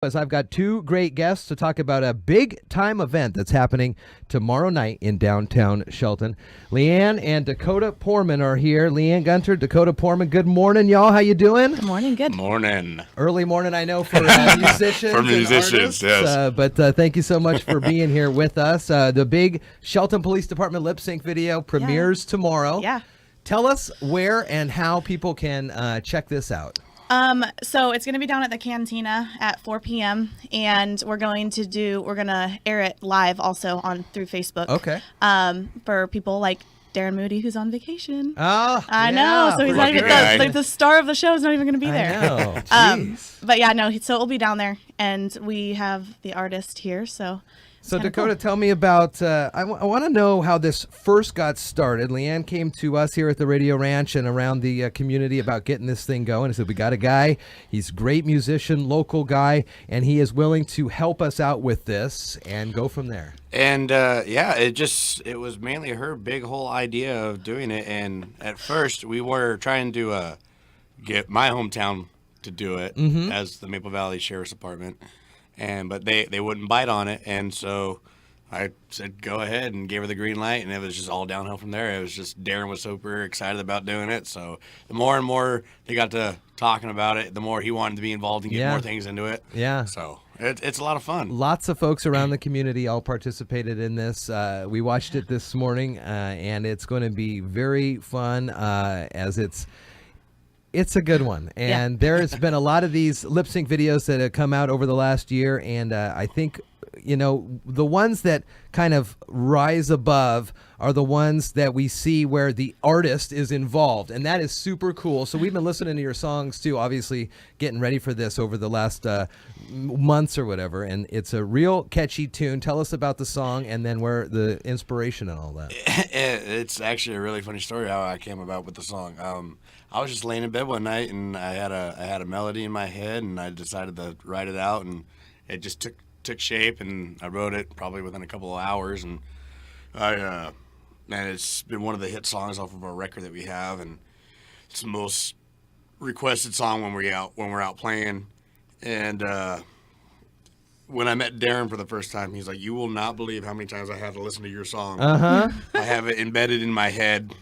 As I've got two great guests to talk about a big-time event that's happening tomorrow night in downtown Shelton. Leanne and Dakota Poorman are here. Leanne Gunter, Dakota Poorman. Good morning, y'all. How you doing? Good morning. Good morning. Early morning, I know, for musicians. For musicians, and artists, yes. But thank you so much for being here with us. The big Shelton Police Department lip sync video premieres tomorrow. Yeah. Tell us where and how people can check this out. So it's going to be down at the Cantina at 4 p.m. and we're going to air it live also through Facebook. Okay. For people like Darren Moody, who's on vacation. Oh, I know. So he's not even the star of the show is not even going to be there. I know. But yeah, no. So it'll be down there, and we have the artist here. So Dakota, cool. tell me about, I want to know how this first got started. Leanne came to us here at the Radio Ranch and around the community about getting this thing going. I said, we got a guy, he's a great musician, local guy, and he is willing to help us out with this and go from there. And it was mainly her big whole idea of doing it. And at first we were trying to get my hometown to do it as the Maple Valley Sheriff's Department. But they wouldn't bite on it, and so I said go ahead and gave her the green light, and it was just all downhill from there. It was just Darren was super excited about doing it, so the more and more they got to talking about it, the more he wanted to be involved and get more things into it. Yeah. So it's a lot of fun. Lots of folks around the community all participated in this. We watched it this morning, and it's going to be very fun as it's a good one, and there's been a lot of these lip sync videos that have come out over the last year, and I think, the ones that kind of rise above are the ones that we see where the artist is involved, and that is super cool. So we've been listening to your songs too, obviously getting ready for this over the last months or whatever, and it's a real catchy tune. Tell us about the song and then where the inspiration and all that. It's actually a really funny story how I came about with the song. I was just laying in bed one night, and I had a melody in my head, and I decided to write it out, and it just took shape, and I wrote it probably within a couple of hours, and and it's been one of the hit songs off of our record that we have, and it's the most requested song when we're out playing. And when I met Darren for the first time, he's like, "You will not believe how many times I had to listen to your song. I have it embedded in my head."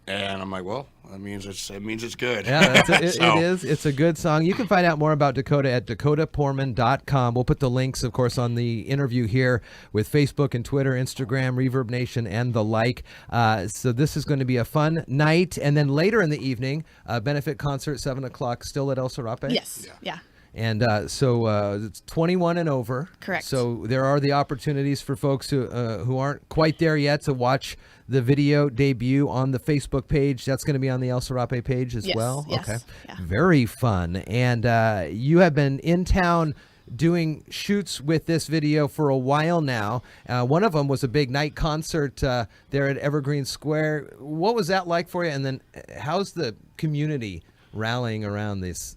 And I'm like, well, it means it's good. Yeah, it is. It's a good song. You can find out more about Dakota at dakotapoorman.com. We'll put the links, of course, on the interview here with Facebook and Twitter, Instagram, Reverb Nation, and the like. So this is going to be a fun night. And then later in the evening, benefit concert, 7 o'clock, still at El Sarape? Yes. Yeah. And so it's 21 and over. Correct. So there are the opportunities for folks who aren't quite there yet to watch the video debut on the Facebook page. That's going to be on the El Sarape page as well? Yes. Okay. Yeah. Very fun. And you have been in town doing shoots with this video for a while now. One of them was a big night concert there at Evergreen Square. What was that like for you? And then how's the community rallying around this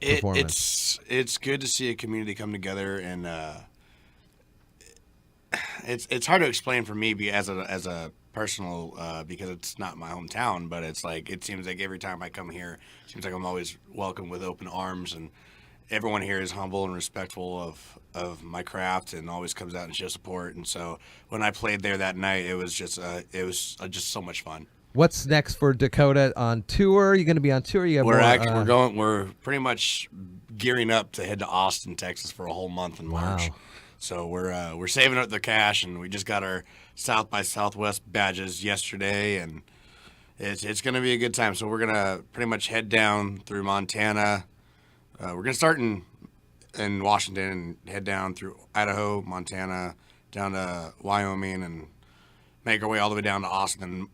performance? It's good to see a community come together, and it's hard to explain for me as a personal because it's not my hometown, but it's like it seems like every time I come here, it seems like I'm always welcome with open arms, and everyone here is humble and respectful of my craft and always comes out and shows support. And so when I played there that night, it was just so much fun. What's next for Dakota on tour? You're going to be on tour? We're pretty much gearing up to head to Austin, Texas for a whole month in March. Wow. So we're saving up the cash, and we just got our South by Southwest badges yesterday, and it's going to be a good time. So we're going to pretty much head down through Montana. We're going to start in Washington and head down through Idaho, Montana, down to Wyoming, and make our way all the way down to Austin, and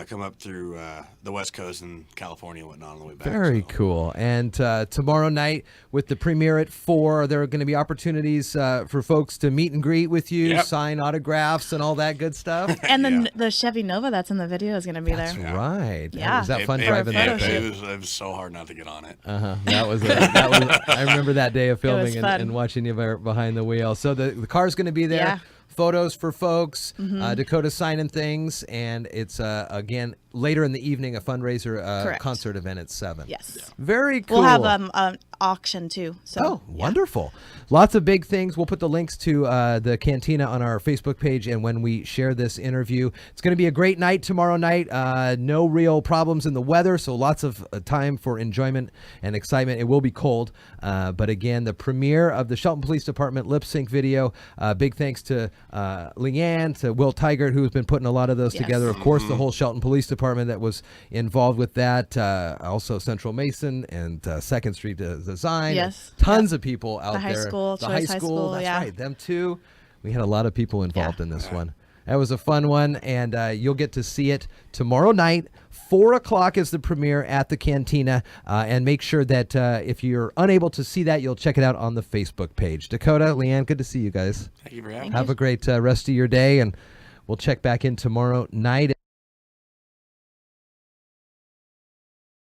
come up through the West Coast and California and whatnot on the way back. Very cool. And tomorrow night with the premiere at 4, there are going to be opportunities for folks to meet and greet with you, sign autographs and all that good stuff. And the Chevy Nova that's in the video is going to be there. That's right. Yeah. Was that fun driving that? It was so hard not to get on it. That was I remember that day of filming and watching you behind the wheel. So the car's going to be there. Yeah. Photos for folks, Dakota signing things, and it's again later in the evening a fundraiser concert event at 7. Yes. Very cool. We'll have auction too. So Oh, wonderful. Lots of big things. We'll put the links to the cantina on our Facebook page, and when we share this interview, it's going to be a great night tomorrow night. No real problems in the weather, so lots of time for enjoyment and excitement. It will be cold, but again, the premiere of the Shelton Police Department lip sync video. Big thanks to Leanne, to Will Tigert, who's been putting a lot of those together. Of course, the whole Shelton Police Department that was involved with that. Also Central Mason and 2nd Street Design. Yes. Tons of people out The there. high school, The Choice high High school. School, That's yeah. right. Them too. We had a lot of people involved in this one. That was a fun one, and you'll get to see it tomorrow night. 4 o'clock is the premiere at the Cantina, and make sure that if you're unable to see that, you'll check it out on the Facebook page. Dakota, Leanne, good to see you guys. Thank you for having me. Have a great rest of your day, and we'll check back in tomorrow night.